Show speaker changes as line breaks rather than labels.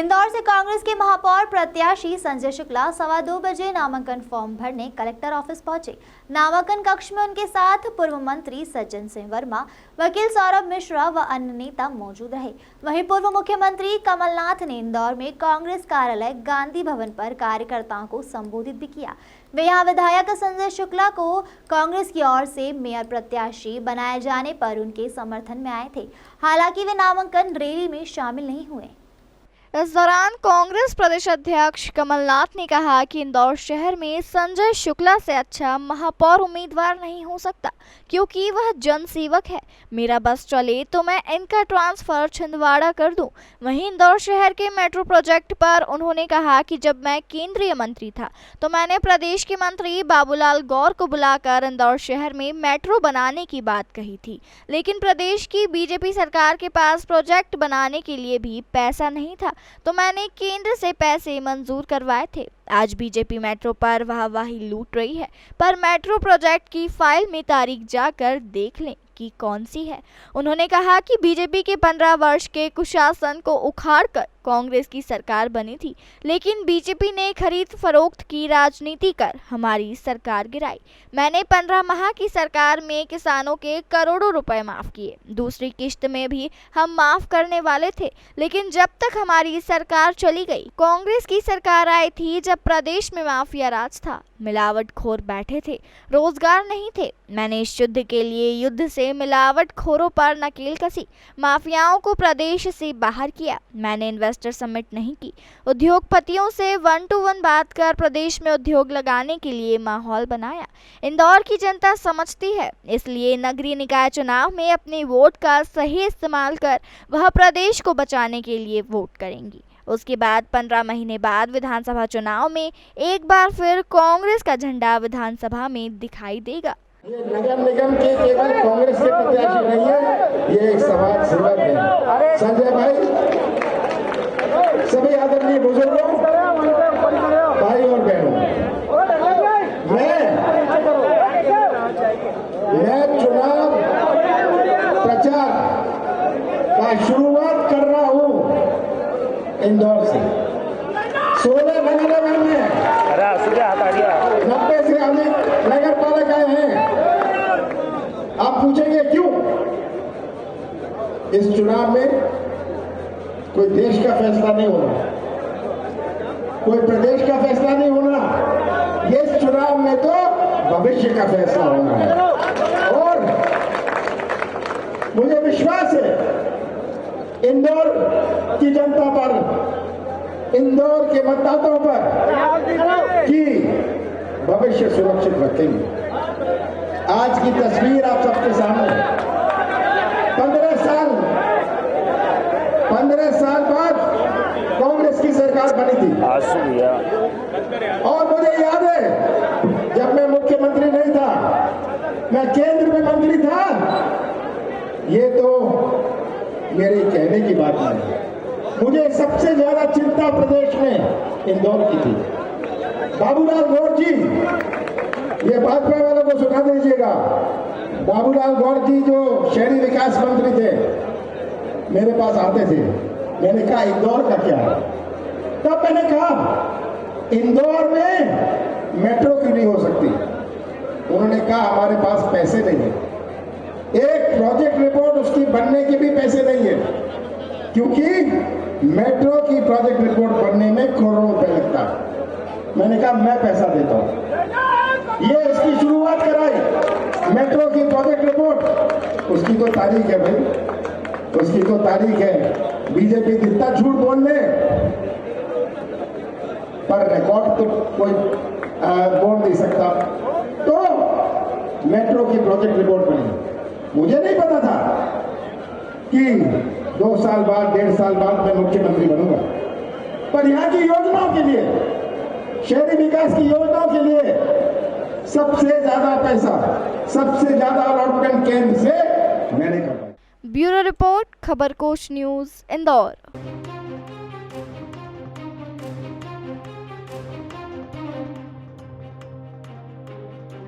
इंदौर से कांग्रेस के महापौर प्रत्याशी संजय शुक्ला 2:15 बजे नामांकन फॉर्म भरने कलेक्टर ऑफिस पहुंचे। नामांकन कक्ष में उनके साथ पूर्व मंत्री सज्जन सिंह वर्मा, वकील सौरभ मिश्रा व अन्य नेता मौजूद रहे। वहीं पूर्व मुख्यमंत्री कमलनाथ ने इंदौर में कांग्रेस कार्यालय गांधी भवन पर कार्यकर्ताओं को संबोधित भी किया। वे यहाँ विधायक संजय शुक्ला को कांग्रेस की ओर से मेयर प्रत्याशी बनाए जाने पर उनके समर्थन में आए थे। हालांकि वे नामांकन रैली में शामिल नहीं हुए।
इस दौरान कांग्रेस प्रदेश अध्यक्ष कमलनाथ ने कहा कि इंदौर शहर में संजय शुक्ला से अच्छा महापौर उम्मीदवार नहीं हो सकता, क्योंकि वह जनसेवक है। मेरा बस चले तो मैं इनका ट्रांसफर छिंदवाड़ा कर दूं। वहीं इंदौर शहर के मेट्रो प्रोजेक्ट पर उन्होंने कहा कि जब मैं केंद्रीय मंत्री था तो मैंने प्रदेश के मंत्री बाबूलाल गौर को बुलाकर इंदौर शहर में मेट्रो बनाने की बात कही थी, लेकिन प्रदेश की बीजेपी सरकार के पास प्रोजेक्ट बनाने के लिए भी पैसा नहीं था, तो मैंने केंद्र से पैसे मंजूर करवाए थे। आज बीजेपी मेट्रो पर वाहवाही लूट रही है, पर मेट्रो प्रोजेक्ट की फाइल में तारीख जाकर देख लें कि कौन सी है। उन्होंने कहा कि बीजेपी के 15 वर्ष के कुशासन को उखाड़कर कांग्रेस की सरकार बनी थी, लेकिन बीजेपी ने खरीद फरोख्त की राजनीति कर हमारी सरकार गिराई। मैंने 15 माह की सरकार में किसानों के करोड़ों रुपए माफ किए। दूसरी किश्त में भी हम माफ करने वाले थे, लेकिन जब तक हमारी सरकार चली गई। कांग्रेस की सरकार आई थी जब प्रदेश में माफिया राज था, मिलावटखोर बैठे थे, रोजगार नहीं थे। मैंने इस युद्ध के लिए युद्ध से मिलावटखोरों पर नकेल कसी, माफियाओं को प्रदेश से बाहर किया। मैंने इन्वेस्टर समिट नहीं की, उद्योगपतियों से 1 to 1 बात कर प्रदेश में उद्योग लगाने के लिए माहौल बनाया। इंदौर की जनता समझती है, इसलिए नगरीय निकाय चुनाव में अपने वोट का सही इस्तेमाल कर वह प्रदेश को बचाने के लिए वोट करेंगी। उसके बाद 15 महीने बाद विधानसभा चुनाव में एक बार फिर कांग्रेस का झंडा विधानसभा में दिखाई देगा।
ये नगर निगम के केवल कांग्रेस के प्रत्याशी नहीं है, ये एक समाज सेवक है। संजय भाई, सभी आदरणीय बुजुर्गों, भाई और बहनों, मैं चुनाव प्रचार का शुरुआत कर रहा हूं इंदौर से। 16 नगर निगम में 90 से अधिक नगर पालिकाएं हैं। आप पूछेंगे क्यों? इस चुनाव में कोई देश का फैसला नहीं होना, कोई प्रदेश का फैसला नहीं होना, ये इस चुनाव में तो भविष्य का फैसला होना है। और मुझे विश्वास है इंदौर की जनता पर, इंदौर के मतदाताओं पर कि भविष्य सुरक्षित रखेंगे। आज की तस्वीर आप सबके सामने है। 15 साल बाद कांग्रेस की सरकार बनी थी। और मुझे याद है जब मैं मुख्यमंत्री नहीं था, मैं केंद्र में मंत्री था। ये तो मेरे कहने की बात नहीं, मुझे सबसे ज्यादा चिंता प्रदेश में इंदौर की थी। बाबूलाल गौर जी, ये भाजपा वालों को सुना दीजिएगा, बाबूलाल गौर जी जो शहरी विकास मंत्री थे, मेरे पास आते थे। मैंने कहा इंदौर का क्या है? तब मैंने कहा इंदौर में मेट्रो क्यों नहीं हो सकती? उन्होंने कहा हमारे पास पैसे नहीं है, एक प्रोजेक्ट रिपोर्ट उसकी बनने के भी पैसे नहीं है, क्योंकि मेट्रो की प्रोजेक्ट रिपोर्ट बनने में करोड़ों रुपए लगता है। मैंने कहा मैं पैसा देता हूं। ये इसकी शुरुआत कराई मेट्रो की प्रोजेक्ट रिपोर्ट, उसकी तो तारीख है भाई, उसकी तो तारीख है। बीजेपी जितना झूठ बोल ले, पर रिकॉर्ड तो कोई बोल नहीं सकता। तो मेट्रो की प्रोजेक्ट रिपोर्ट बनी। मुझे नहीं पता था कि 2 साल बाद, 1.5 साल बाद मैं मुख्यमंत्री बनूंगा, पर यहाँ की योजनाओं के लिए, शहरी विकास की योजनाओं के लिए सबसे ज्यादा पैसा, सबसे ज्यादा अलॉटमेंट केंद्र से मैंने करवाया।
Bureau report, Khabarkosh news, Indore.